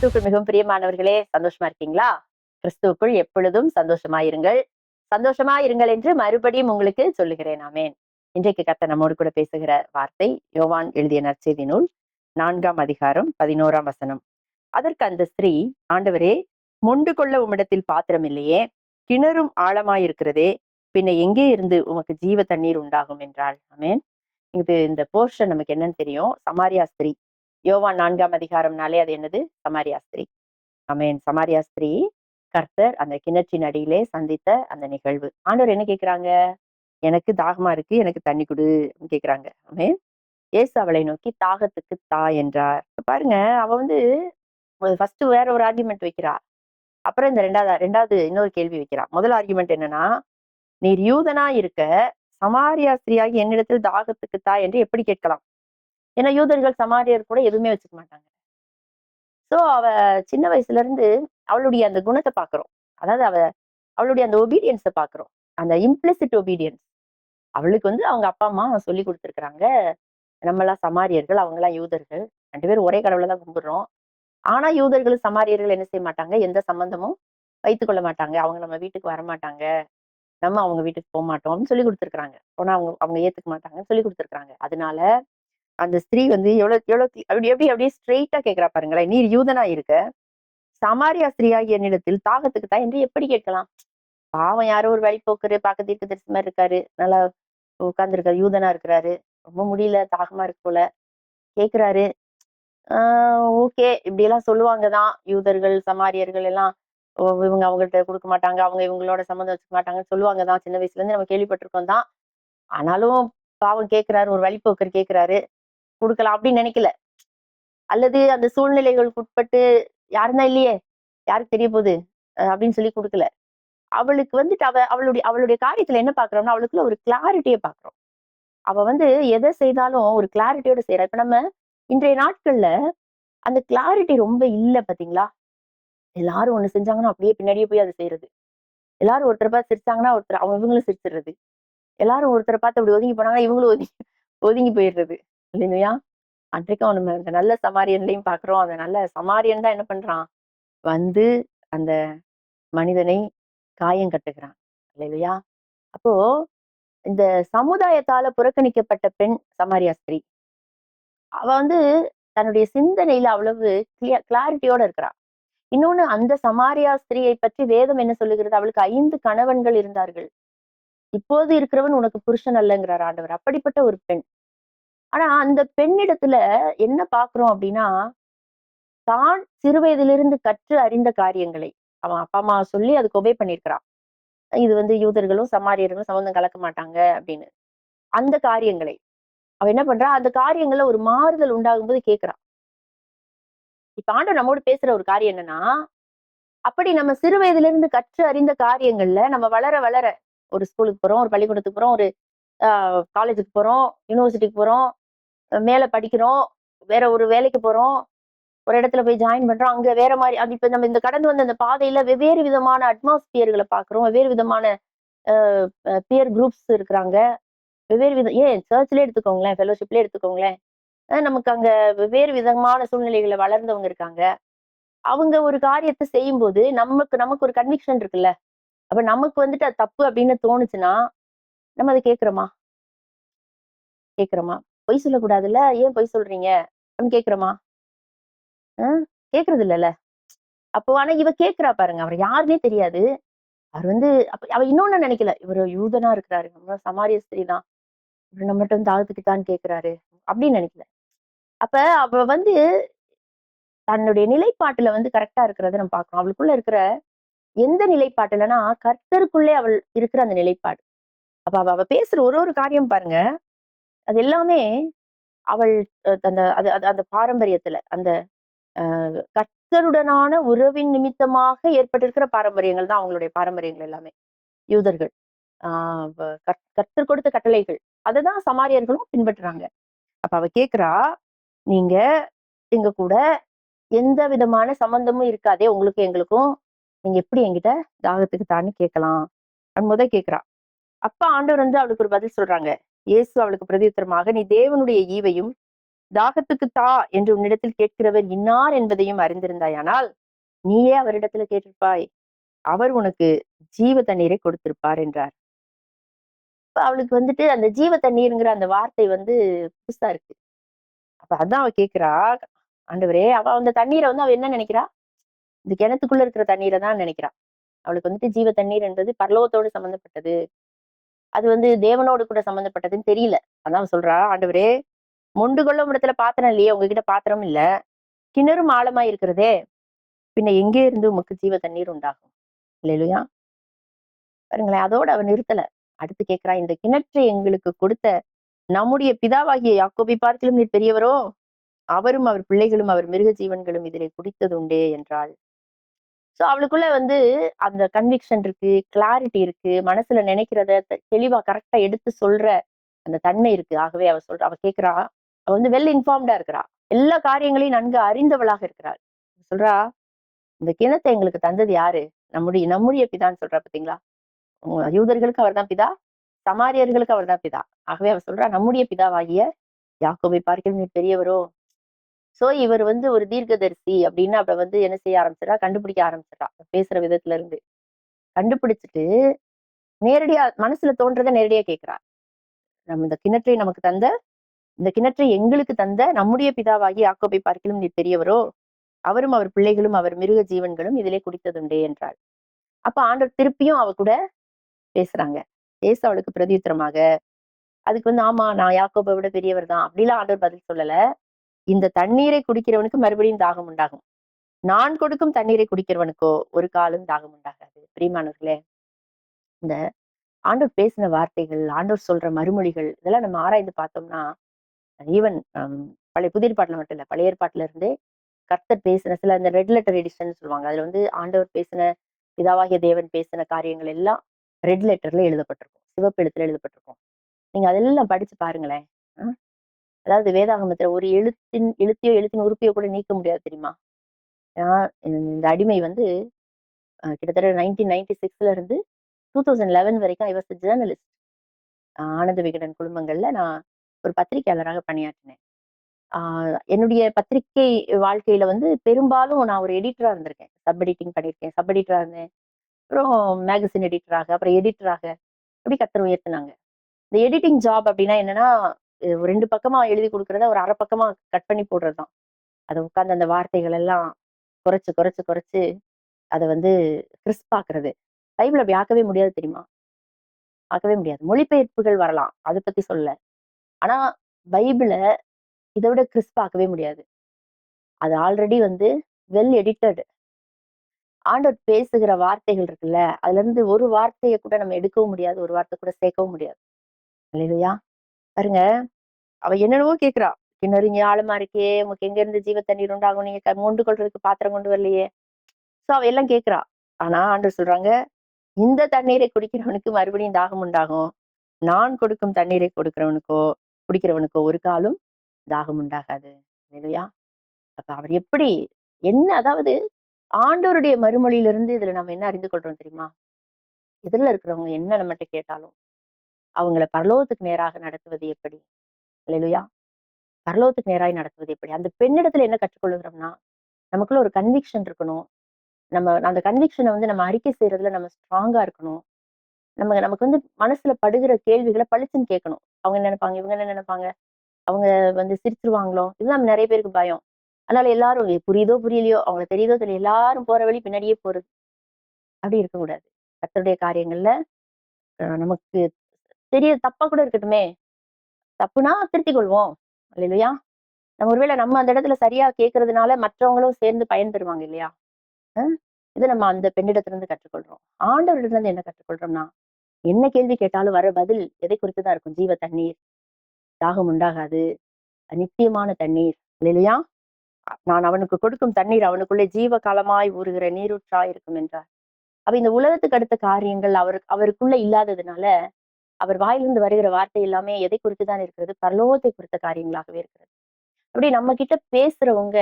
கிறிஸ்துவுக்குள் மிகவும் பிரியமானவர்களே, சந்தோஷமா இருக்கீங்களா? கிறிஸ்துவுக்குள் எப்பொழுதும் சந்தோஷமாயிருங்கள். சந்தோஷமாயிருங்கள் என்று மறுபடியும் உங்களுக்கு சொல்லுகிறேன். ஆமென். இன்றைக்கு கர்த்தர் நம்மோடு கூட பேசுகிற வார்த்தை யோவான் எழுதிய நற்செய்தி நூல் 4ஆம் அதிகாரம் 11ஆம் வசனம். அதற்கு அந்த ஸ்திரீ, ஆண்டவரே, மொண்டு கொள்ள உம்மிடத்தில் பாத்திரம் இல்லையே, கிணறும் ஆழமாயிருக்கிறதே, பின்ன எங்கே இருந்து உமக்கு ஜீவ தண்ணீர் உண்டாகும் என்றாள். ஆமென். இந்த போர்ஷன் நமக்கு என்னன்னு தெரியும். சமாரியா ஸ்திரீ. யோவான் 4ஆம் அதிகாரம்னாலே அது என்னது? சமாரியா ஸ்திரீ. ஆமென். சமாரியா ஸ்திரீ கர்த்தர் அந்த கிணற்றின் அடியிலே சந்தித்த அந்த நிகழ்வு. ஆண்டவர் என்ன கேக்குறாங்க? எனக்கு தாகமா இருக்கு, எனக்கு தண்ணி குடு கேக்குறாங்க. ஆமென். இயேசு அவளை நோக்கி தாகத்துக்கு தா என்றார். பாருங்க, அவ ஃபர்ஸ்ட் வேற ஒரு ஆர்குமெண்ட் வைக்கிறா. அப்புறம் இந்த ரெண்டாவது இன்னொரு கேள்வி வைக்கிறா. முதல் ஆர்குமெண்ட் என்னன்னா, நீர் யூதனா இருக்க சமாரியா ஸ்திரீயாகி என்னிடத்தில் தாகத்துக்கு தா என்று எப்படி கேட்கலாம்? ஏன்னா யூதர்கள் சமாரியர் கூட எதுவுமே வச்சுக்க மாட்டாங்க. சோ அவ சின்ன வயசுல இருந்து அவளுடைய அந்த குணத்தை பாக்குறோம். அதாவது அவளுடைய அந்த ஒபீடியன்ஸை பாக்குறோம். அந்த இம்ப்ளிசிட் ஒபீடியன்ஸ். அவளுக்கு அவங்க அப்பா அம்மா சொல்லி கொடுத்துருக்காங்க. நம்ம எல்லாம் சமாரியர்கள், அவங்க எல்லாம் யூதர்கள். 2 பேரும் ஒரே கடவுளை தான் கும்பிடுறோம். ஆனா யூதர்கள் சமாரியர்கள் என்ன செய்ய மாட்டாங்க? எந்த சம்பந்தமும் வைத்துக் கொள்ள மாட்டாங்க. அவங்க நம்ம வீட்டுக்கு வர மாட்டாங்க. நம்ம அவங்க வீட்டுக்கு போக மாட்டோம் அப்படின்னு சொல்லி கொடுத்துருக்காங்க. ஆனா அவங்க அவங்க ஏத்துக்க மாட்டாங்கன்னு சொல்லி கொடுத்துருக்காங்க. அதனால அந்த ஸ்திரீ எவ்வளவு எவ்வளவு அப்படி எப்படி அப்படியே ஸ்ட்ரெயிட்டா கேட்கிறா பாருங்களேன். நீர் யூதனா இருக்க சமாரியா ஸ்திரீயாகிய என்னிடத்தில் தாகத்துக்கு தான் என்று எப்படி கேட்கலாம்? பாவம், யாரோ ஒரு வழிபோக்கரு, பக்கத்து தீர்க்க தரிசி மாதிரி இருக்காரு, நல்லா உட்கார்ந்துருக்காரு, யூதனா இருக்கிறாரு, ரொம்ப முடியல, தாகமா இருக்கு போல கேக்குறாரு. ஓகே, இப்படி எல்லாம் சொல்லுவாங்கதான் யூதர்கள் சமாரியர்கள் எல்லாம். இவங்க அவங்கள்ட்ட கொடுக்க மாட்டாங்க, அவங்க இவங்களோட சம்மந்தம் வச்சுக்க மாட்டாங்கன்னு சொல்லுவாங்கதான். சின்ன வயசுல இருந்து நம்ம கேள்விப்பட்டிருக்கோம் தான். ஆனாலும் பாவம் கேட்கிறாரு, ஒரு வழிபோக்கர் கேட்கிறாரு, கொடுக்கலாம் அப்படின்னு நினைக்கல. அல்லது அந்த சூழ்நிலைகளுக்கு உட்பட்டு யாருன்னா இல்லையே, யாருக்கு தெரிய போகுது அப்படின்னு சொல்லி கொடுக்கல. அவளுக்கு அவளுடைய அவளுடைய காரியத்துல என்ன பாக்குறோம்னா, அவளுக்குள்ள ஒரு கிளாரிட்டியை பாக்குறோம். அவ எதை செய்தாலும் ஒரு கிளாரிட்டியோட செய்யறா. இப்ப நம்ம இன்றைய நாட்கள்ல அந்த கிளாரிட்டி ரொம்ப இல்ல பாத்தீங்களா? எல்லாரும் ஒண்ணு செஞ்சாங்கன்னா அப்படியே பின்னாடியே போய் அதை செய்யறது. எல்லாரும் ஒருத்தரை பார்த்து சிரிச்சாங்கன்னா ஒருத்தர் இவங்களும் சிரிச்சிடுறது. எல்லாரும் ஒருத்தரை பார்த்து அப்படி ஒதுங்கி போனாங்கன்னா இவங்களும் ஒதுங்கி ஒதுங்கி போயிடுறது இல்லைங்களா? அன்றைக்கும் நம்ம இந்த நல்ல சமாரியன்லையும் பாக்குறோம். அந்த நல்ல சமாரியன் தான் என்ன பண்றான்? வந்து அந்த மனிதனை காயம் கட்டுகிறான் இல்லையா? அப்போ இந்த சமுதாயத்தால புறக்கணிக்கப்பட்ட பெண் சமாரியா ஸ்திரீ. அவ தன்னுடைய சிந்தனையில அவ்வளவு கிளாரிட்டியோட இருக்கிறா. இன்னொன்னு, அந்த சமாரியா ஸ்திரீயை பற்றி வேதம் என்ன சொல்லுகிறது? அவளுக்கு 5 கணவன்கள் இருந்தார்கள். இப்போது இருக்கிறவன் உனக்கு புருஷன் அல்லங்கிறார் ஆண்டவர். அப்படிப்பட்ட ஒரு பெண். ஆனா அந்த பெண்ணிடத்துல என்ன பாக்குறோம் அப்படின்னா, தான் சிறு வயதிலிருந்து கற்று அறிந்த காரியங்களை அவன் அப்பா அம்மா சொல்லி அதுக்கு ஒபே பண்ணியிருக்கிறான். இது யூதர்களும் சமாரியர்களும் சம்பந்தம் கலக்க மாட்டாங்க அப்படின்னு. அந்த காரியங்களை அவ என்ன பண்றா? அந்த காரியங்கள்ல ஒரு மாறுதல் உண்டாகும் போது கேட்கிறா. இப்ப ஆண்டவர் நம்மோடு பேசுற ஒரு காரியம் என்னன்னா, அப்படி நம்ம சிறு வயதுல இருந்து கற்று அறிந்த காரியங்கள்ல நம்ம வளர வளர, ஒரு ஸ்கூலுக்கு போறோம், ஒரு பள்ளிக்கூடத்துக்கு போறோம், ஒரு காலேஜுக்கு போறோம், யூனிவர்சிட்டிக்கு போறோம், மேல படிக்கிறோம், வேற ஒரு வேலைக்கு போறோம், ஒரு இடத்துல போய் ஜாயின் பண்றோம், அங்க வேற மாதிரி. அது இப்ப நம்ம இந்த கடந்து வந்த அந்த பாதையில வெவ்வேறு விதமான அட்மாஸ்பியர்களை பாக்குறோம், வெவ்வேறு விதமான பியர் குரூப்ஸ் இருக்கிறாங்க, வெவ்வேறு விதம். ஏன் சர்ச்லயே எடுத்துக்கோங்களேன், ஃபெலோஷிப்லயே எடுத்துக்கோங்களேன், நமக்கு அங்க வெவ்வேறு விதமான சூழ்நிலைகளை வளர்ந்தவங்க இருக்காங்க. அவங்க ஒரு காரியத்தை செய்யும்போது நமக்கு நமக்கு ஒரு கன்விக்ஷன் இருக்குல்ல. அப்ப நமக்கு அது தப்பு அப்படின்னு தோணுச்சுன்னா, நம்ம அதை கேக்குறோமா? பொய் சொல்லக்கூடாதுல்ல, ஏன் பொய் சொல்றீங்க அப்படின்னு கேக்குறோமா? கேக்குறது இல்லல்ல. அப்போ ஆனா இவ கேக்குறா பாருங்க, அவர் யாருன்னே தெரியாது. அவர் அவ இன்னொன்னு நினைக்கல, இவர் யூதனா இருக்கிறாரு, நம்ம சமாரிய ஸ்திரீ தான், இவர் நம்மகிட்ட தாகத்துக்குத்தான்னு கேக்குறாரு அப்படின்னு நினைக்கல. அப்ப அவ தன்னுடைய நிலைப்பாட்டுல கரெக்டா இருக்கிறத நம்ம பார்க்கிறோம். அவளுக்குள்ள இருக்கிற எந்த நிலைப்பாட்டுலன்னா, கர்த்தருக்குள்ளே அவள் இருக்கிற அந்த நிலைப்பாடு. அப்ப அவ அவ பேசுற ஒரு ஒரு காரியம் பாருங்க, அது எல்லாமே அவள் அந்த அது அது அந்த பாரம்பரியத்துல அந்த கர்த்தருடனான உறவின் நிமித்தமாக ஏற்பட்டிருக்கிற பாரம்பரியங்கள் தான் அவங்களுடைய பாரம்பரியங்கள் எல்லாமே. யூதர்கள் கர்த்தர் கொடுத்த கட்டளைகள் அததான் சமாரியர்களும் பின்பற்றுறாங்க. அப்ப அவ கேக்குறா, நீங்க எங்க கூட எந்த விதமான சம்பந்தமும் இருக்காதே உங்களுக்கு எங்களுக்கும், நீங்க எப்படி என்கிட்ட தாகத்துக்கு தான்னு கேட்கலாம் அப்படின்னு கேக்குறா. அப்ப ஆண்டவர் அவளுக்கு ஒரு பதில் சொல்றாங்க. இயேசு அவளுக்கு பிரதியுத்தரமாக, நீ தேவனுடைய ஈவையும் தாகத்துக்கு தா என்று உன்னிடத்தில் கேட்கிறவர் இன்னார் என்பதையும் அறிந்திருந்தாயானால் நீயே அவரிடத்துல கேட்டிருப்பாய், அவர் உனக்கு ஜீவ தண்ணீரை கொடுத்திருப்பார் என்றார். இப்ப அவளுக்கு வந்துட்டு அந்த ஜீவ தண்ணீருங்கிற அந்த வார்த்தை புதுசா இருக்கு. அப்ப அதான் அவ கேக்குறா, ஆண்டவரே, அவ அந்த தண்ணீரை அவ என்ன நினைக்கிறா? இந்த கிணத்துக்குள்ள இருக்கிற தண்ணீரை தான் நினைக்கிறா. அவளுக்கு ஜீவ தண்ணீர் என்பது பரலோகத்தோடு சம்பந்தப்பட்டது. அது தேவனோடு கூட சம்பந்தப்பட்டதுன்னு தெரியல. அதான் சொல்றா, ஆண்டவரே, மொண்டு கொள்ளும் இடத்துல பாத்திரம் இல்லையே, உங்ககிட்ட பாத்திரம் இல்ல, கிணறும் ஆழமா இருக்கிறதே, பின்ன எங்கே இருந்து உமக்கு ஜீவ தண்ணீர் உண்டாகும்? இல்லையா? பாருங்களேன், அதோட அவ நிறுத்தல. அடுத்து கேட்கிறா, இந்த கிணற்றை எங்களுக்கு கொடுத்த நம்முடைய பிதாவாகிய யாக்கோபை பார்க்கிலும் நீர் பெரியவரோ? அவரும் அவர் பிள்ளைகளும் அவர் மிருக ஜீவன்களும் இதிலே குடித்தது உண்டே என்றாள். சோ அவளுக்குள்ள அந்த கன்விக்ஷன் இருக்கு, கிளாரிட்டி இருக்கு, மனசுல நினைக்கிறத தெளிவா கரெக்டா எடுத்து சொல்ற அந்த தன்மை இருக்கு. ஆகவே அவ கேட்கிறா, அவ வெல் இன்ஃபார்ம்டா இருக்கிறா, எல்லா காரியங்களையும் நன்கு அறிந்தவளாக இருக்கிறாள். சொல்றா, இந்த கிணத்தை எங்களுக்கு தந்தது யாரு? நம்முடைய பிதான்னு சொல்றா. பாத்தீங்களா? யூதர்களுக்கு அவர் தான் பிதா, சமாரியர்களுக்கு அவர் தான் பிதா. ஆகவே அவர் சொல்றா, நம்முடைய பிதாவாகிய யாக்கோபை பார்க்கிலும் நீர் பெரியவரோ? சோ இவர் ஒரு தீர்க்கதரிசி அப்படின்னு அவ என்ன செய்ய ஆரம்பிச்சிடா, கண்டுபிடிக்க ஆரம்பிச்சிடா. பேசுற விதத்துல இருந்து கண்டுபிடிச்சிட்டு நேரடியா மனசுல தோன்றதை நேரடியா கேட்கிறா. நம்ம இந்த கிணற்றை எங்களுக்கு தந்த நம்முடைய பிதாவாகி யாக்கோபை பார்க்கிலும் நீர் பெரியவரோ? அவரும் அவர் பிள்ளைகளும் அவர் மிருக ஜீவன்களும் இதிலே குடித்ததுண்டே என்றாள். அப்ப ஆண்டவர் திருப்பியும் அவ கூட பேசுறாங்க. பேச அவளுக்கு பிரதியுத்தரமாக அதுக்கு ஆமா, நான் யாக்கோபை விட பெரியவர் தான் அப்படிலாம் ஆண்டவர் பதில் சொல்லல. இந்த தண்ணீரை குடிக்கிறவனுக்கு மறுபடியும் தாகம் உண்டாகும், நான் கொடுக்கும் தண்ணீரை குடிக்கிறவனுக்கோ ஒரு காலம் தாகம் உண்டாகாது. பிரியமானவர்களே, இந்த ஆண்டவர் பேசின வார்த்தைகள், ஆண்டவர் சொல்ற மறுமொழிகள், இதெல்லாம் நம்ம ஆராய்ந்து பார்த்தோம்னா, ஈவன் பழைய புதிய ஏற்பாட்டுல மட்டும் இல்ல, பழைய ஏற்பாட்டுல இருந்தே கர்த்தர் பேசின சில இந்த ரெட் லெட்டர் எடிஷன் சொல்லுவாங்க, அதுல ஆண்டவர் பேசின, பிதாவாகிய தேவன் பேசின காரியங்கள் எல்லாம் ரெட் லெட்டர்ல எழுதப்பட்டிருக்கும், சிவப்பு எழுத்துல எழுதப்பட்டிருக்கும். நீங்க அதெல்லாம் படிச்சு பாருங்களேன். அதாவது வேதாகமத்துல ஒரு எழுத்தின் உறுப்பியோ கூட நீக்க முடியாது, தெரியுமா? இந்த அடிமை கிட்டத்தட்ட 1996ல இருந்து 2011 வரைக்கும் I was journalist. Ananda Vikatan குழுமங்கள்ல நான் ஒரு பத்திரிகையாளராக பணியாற்றினேன். என்னுடைய பத்திரிகை வாழ்க்கையில பெரும்பாலும் நான் ஒரு எடிட்டரா இருந்திருக்கேன். சப் எடிட்டிங் பண்ணியிருக்கேன், சப் எடிட்டரா இருந்தேன், அப்புறம் மேகசின் எடிட்டராக, அப்புறம் எடிட்டராக, அப்படி கர்த்தர் உயர்த்தினாங்க. இந்த எடிட்டிங் ஜாப் அப்படின்னா என்னன்னா, 2 பக்கமா எழுதி கொடுக்கறத ஒரு அரை பக்கமா கட் பண்ணி போடுறதுதான். அதை உட்கார்ந்து அந்த வார்த்தைகள் எல்லாம் குறைச்சு குறைச்சு குறைச்சு அதை கிறிஸ்ப் ஆக்குறது. பைபிளை அப்படி ஆக்கவே முடியாது, தெரியுமா? ஆக்கவே முடியாது. மொழிபெயர்ப்புகள் வரலாம், அதை பத்தி சொல்ல. ஆனா பைபிளை இதை விட கிறிஸ்ப் ஆக்கவே முடியாது. அது ஆல்ரெடி வெல் எடிட்டட். ஆண்டவர் பேசுகிற வார்த்தைகள் இருக்குல்ல, அதுல இருந்து ஒரு வார்த்தையை கூட நம்ம எடுக்கவும் முடியாது, ஒரு வார்த்தை கூட சேர்க்கவும் முடியாது. இல்லையா? பாருங்க, அவ என்னென்னவோ கேட்கிறா. கிணறு இங்க ஆழமா இருக்கே, உனக்கு எங்க இருந்து ஜீவ தண்ணீர் உண்டாகும், நீங்க மொண்டு கொள்றதுக்கு பாத்திரம் கொண்டு வரலையே. சோ அவ எல்லாம் கேட்கிறா. ஆனா ஆண்டவர் சொல்றாங்க, இந்த தண்ணீரை குடிக்கிறவனுக்கு மறுபடியும் தாகம் உண்டாகும், நான் கொடுக்கும் தண்ணீரை குடிக்கிறவனுக்கோ ஒரு காலும் தாகம் உண்டாகாது. இல்லையா? அப்ப அவர் எப்படி, என்ன, அதாவது ஆண்டவருடைய மறுமொழியிலிருந்து இதுல நம்ம என்ன அறிந்து கொள்றோம் தெரியுமா? எதிரில இருக்கிறவங்க என்ன நம்மகிட்ட கேட்டாலும் அவங்கள பரலோகத்துக்கு நேராக நடத்துவது எப்படி? இல்லையா? பரலோகத்துக்கு நேராய் நடத்துவது எப்படி? அந்த பெண்ணிடத்துல என்ன கற்றுக்கொள்கிறோம்னா, நமக்குள்ள ஒரு கன்விக்ஷன் இருக்கணும். நம்ம அந்த கன்விக்ஷனை நம்ம அறிக்கை செய்யறதுல நம்ம ஸ்ட்ராங்கா இருக்கணும். நமக்கு மனசுல படுகிற கேள்விகளை பளிச்சுன்னு கேட்கணும். அவங்க என்ன நினைப்பாங்க, இவங்க என்ன நினைப்பாங்க, அவங்க சிரிச்சிருவாங்களோ, இதுதான் நிறைய பேருக்கு பயம். அதனால எல்லாரும் புரியுதோ புரியலையோ, அவங்களுக்கு தெரியுதோ தெரியல, எல்லாரும் போற வழி பின்னாடியே போறது. அப்படி இருக்கக்கூடாது. கர்த்தருடைய காரியங்கள்ல நமக்கு தெரிய தப்பா கூட இருக்கட்டுமே, தப்புனா திருத்திக் கொள்வோம். இல்லையா? ஒருவேளை நம்ம அந்த இடத்துல சரியா கேட்கறதுனால மற்றவங்களும் சேர்ந்து பயன் பெறுவாங்க, இல்லையா? இதை நம்ம அந்த பெண்ணிடத்துல இருந்து கற்றுக்கொள்றோம். ஆண்டவரிடத்துல இருந்து என்ன கற்றுக்கொள்றோம்னா, என்ன கேள்வி கேட்டாலும் வர பதில் எதை குறித்துதான் இருக்கும்? ஜீவ தண்ணீர், தாகம் உண்டாகாது, நித்தியமான தண்ணீர். இல்லையா? நான் அவனுக்கு கொடுக்கும் தண்ணீர் அவனுக்குள்ளே ஜீவ காலமாய் ஊறுகிற நீரூற்றாய் இருக்கும் என்றார். அப்ப இந்த உலகத்துக்கு அடுத்த காரியங்கள் அவருக்குள்ள இல்லாததுனால அவர் வாயிலிருந்து வருகிற வார்த்தை எல்லாமே எதை குறித்துதான் இருக்கிறது? பரலோகத்தை குறித்த காரியங்களாகவே இருக்கிறது. அப்படி நம்ம கிட்ட பேசுறவங்க,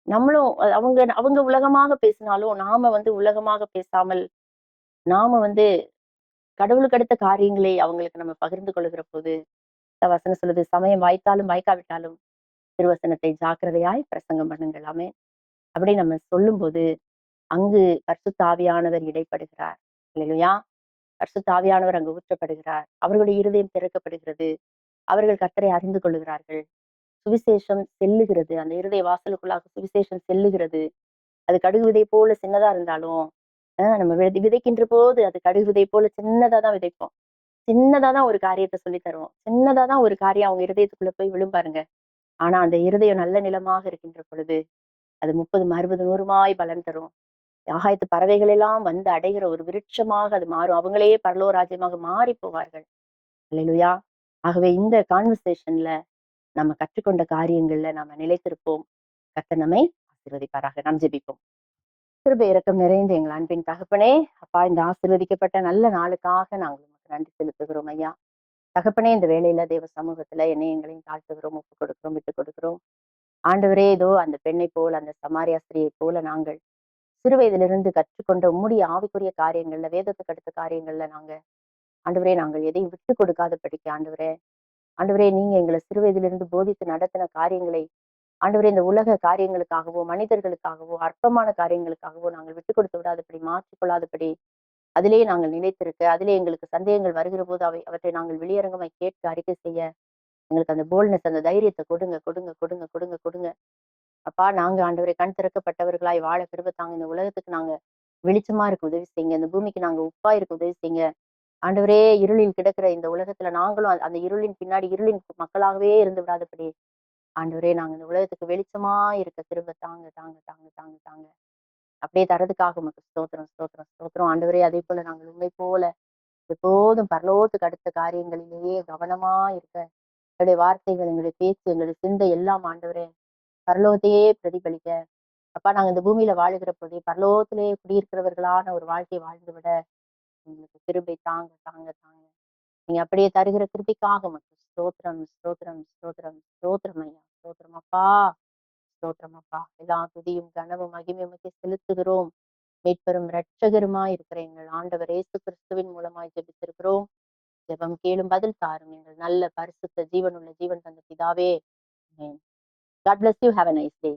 நம்மளும் அவங்க அவங்க உலகமாக பேசினாலும் நாம உலகமாக பேசாமல், நாம கடவுளுக்கு அடுத்த காரியங்களை அவங்களுக்கு நம்ம பகிர்ந்து கொள்ளுகிற போது, வசனம் சொல்லுது, சமயம் வாய்த்தாலும் வாய்க்காவிட்டாலும் திருவசனத்தை ஜாக்கிரதையாய் பிரசங்கம் பண்ணுங்கள். ஆமென். அப்படி நம்ம சொல்லும்போது அங்கு பரிசுத்த ஆவியானவர் இடைப்படுகிறார். அல்லேலூயா. பரிசுத்த ஆவியானவர் அங்கு ஊற்றப்படுகிறார். அவர்களுடைய இருதயம் திறக்கப்படுகிறது. அவர்கள் கர்த்தரை அறிந்து கொள்ளுகிறார்கள். சுவிசேஷம் செல்லுகிறது. அந்த இருதய வாசலுக்குள்ளாக சுவிசேஷம் செல்லுகிறது. அது கடுகு விதை போல சின்னதா இருந்தாலும் நம்ம விதைக்கின்ற போது அது கடுகு விதை போல சின்னதா தான் விதைப்போம். சின்னதா தான் ஒரு காரியத்தை சொல்லி தருவோம். சின்னதா தான் ஒரு காரியம் அவங்க இருதயத்துக்குள்ள போய் விழும் பாருங்க. ஆனா அந்த இருதயம் நல்ல நிலமாக இருக்கின்ற பொழுது அது 30, 60, 100 பலன் தரும். ஆகாயத்து பறவைகள் எல்லாம் வந்து அடைகிற ஒரு விருட்சமாக அது மாறும். அவங்களே பரலோக ராஜ்யமாக மாறி போவார்கள். அல்லேலூயா. ஆகவே இந்த கான்வர்சேஷன்ல நம்ம கற்றுக்கொண்ட காரியங்கள்ல நாம நிலைத்திருப்போம். கர்த்தர் நம்மை ஆசீர்வதிப்பாராக. நாம் ஜெபிப்போம். கிருபை இரக்கம் நிறைந்த எங்கள் அன்பின் தகப்பனே, அப்பா இந்த ஆசீர்வதிக்கப்பட்ட நல்ல நாளுக்காக நாங்கள் உமக்கு நன்றி செலுத்துகிறோம் ஐயா. தகப்பனே, இந்த வேளையில தேவ சமூகத்துல என்னை எங்களையும் தாழ்த்துகிறோம், ஒப்புக் கொடுக்கிறோம், விட்டுக் கொடுக்கிறோம். ஆண்டவரே, இதோ அந்த பெண்ணை போல, அந்த சமாரியா ஸ்திரியை போல நாங்கள் சிறு வயதிலிருந்து கற்றுக்கொண்ட உம்முடைய ஆவிக்குரிய காரியங்கள்ல, வேதத்துக்கு அடுத்த காரியங்கள்ல ஆண்டவரே நாங்கள் எதையும் விட்டு கொடுக்காத படிக்க ஆண்டவரே நீங்க எங்களை சிறு வயதிலிருந்து போதித்து நடத்தின காரியங்களை ஆண்டவரே இந்த உலக காரியங்களுக்காகவோ, மனிதர்களுக்காகவோ, அற்பமான காரியங்களுக்காகவோ நாங்கள் விட்டு கொடுத்து விடாதபடி, மாற்றிக்கொள்ளாதபடி, அதிலேயே நாங்கள் நிலைத்திருக்க, அதிலே எங்களுக்கு சந்தேகங்கள் வருகிற போது அவற்றை நாங்கள் வெளியரங்கமாய் கேட்க அறிக்கை செய்ய எங்களுக்கு அந்த போல்ட்னஸ், அந்த தைரியத்தை கொடுங்க, கொடுங்க, கொடுங்க, கொடுங்க, கொடுங்க. அப்பா, நாங்க ஆண்டவரே கண் திறக்கப்பட்டவர்களாய் வாழ கிருபை தாங்க. இந்த உலகத்துக்கு நாங்க வெளிச்சமா இருக்க உதவி செய்யுங்க. இந்த பூமிக்கு நாங்க உப்பா இருக்க உதவி செய்யுங்க. ஆண்டவரே, இருளில் கிடக்கிற இந்த உலகத்துல நாங்களும் அந்த இருளின் பின்னாடி இருளின் மக்களாகவே இருந்து விடாதபடி, ஆண்டவரே நாங்க இந்த உலகத்துக்கு வெளிச்சமா இருக்க கிருபை தாங்க, தாங்க, தாங்க, தாங்க, தாங்க. அப்படியே தரதுக்காக உமக்கு ஸ்தோத்திரம், ஸ்தோத்திரம், ஸ்தோத்திரம். ஆண்டவரே, அதே போல நாங்கள் உண்மை போல எப்போதும் பரலோகத்துக்கு அடுத்த காரியங்களிலேயே கவனமா இருக்க எங்களுடைய வார்த்தைகள், எங்களுடைய பேச்சு, எங்களுடைய சிந்தை எல்லாம் ஆண்டவரே பரலோகத்தையே பிரதிபலிக்க, அப்பா நாங்க இந்த பூமியில வாழுகிற போதே பரலோகத்திலே குடியிருக்கிறவர்களான ஒரு வாழ்க்கையை வாழ்ந்து விட எங்களுக்கு கிருபை தாங்க, தாங்க, தாங்க. நீங்க அப்படியே தருகிற கிருபைக்காக மட்டும் ஸ்தோத்திரம், ஸ்தோத்திரம், ஸ்தோத்திரம், ஸ்தோத்திரம் ஐயா, ஸ்தோத்திரம் அப்பா, ஸ்தோத்திரம் அப்பா. எல்லா துதியும் கனமும் மகிமையுமக்கே செலுத்துகிறோம். மீட்பெரும் இரட்சகருமாய் இருக்கிற எங்கள் ஆண்டவர் இயேசு கிறிஸ்துவின் மூலமாய் ஜெபித்திருக்கிறோம். ஜெபம் கேளும் பதில் தாரும் எங்கள் நல்ல பரிசுத்த ஜீவனுள்ள ஜீவன் தந்த பிதாவே. ஆமென். God bless you. Have a nice day.